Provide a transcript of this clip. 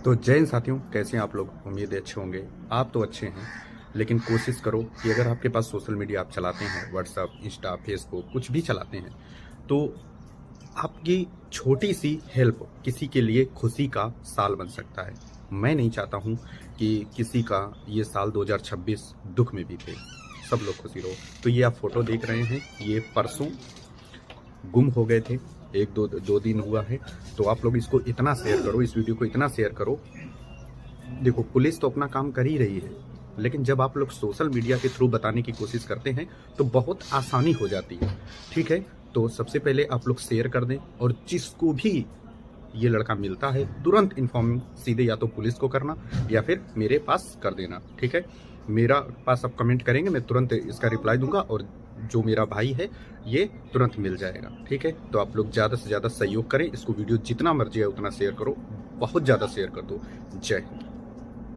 तो जय हिंद साथियों, कैसे हैं आप लोग। उम्मीद है अच्छे होंगे। आप तो अच्छे हैं, लेकिन कोशिश करो कि अगर आपके पास सोशल मीडिया आप चलाते हैं, व्हाट्सअप, इंस्टा, फेसबुक कुछ भी चलाते हैं, तो आपकी छोटी सी हेल्प किसी के लिए खुशी का साल बन सकता है। मैं नहीं चाहता हूँ कि किसी का ये साल 2026 दुख में बीते। सब लोग खुशी रहो। तो ये आप फोटो देख रहे हैं, ये परसों गुम हो गए थे। एक दो दिन हुआ है। तो आप लोग इसको इतना शेयर करो, इस वीडियो को इतना शेयर करो। देखो, पुलिस तो अपना काम कर ही रही है, लेकिन जब आप लोग सोशल मीडिया के थ्रू बताने की कोशिश करते हैं तो बहुत आसानी हो जाती है। ठीक है, तो सबसे पहले आप लोग शेयर कर दें, और जिसको भी ये लड़का मिलता है तुरंत इन्फॉर्म सीधे या तो पुलिस को करना या फिर मेरे पास कर देना। ठीक है, मेरा पास आप कमेंट करेंगे, मैं तुरंत इसका रिप्लाई दूंगा, और जो मेरा भाई है ये तुरंत मिल जाएगा। ठीक है, तो आप लोग ज़्यादा से ज़्यादा सहयोग करें, इसको वीडियो जितना मर्जी है उतना शेयर करो, बहुत ज़्यादा शेयर कर दो। जय हिंद।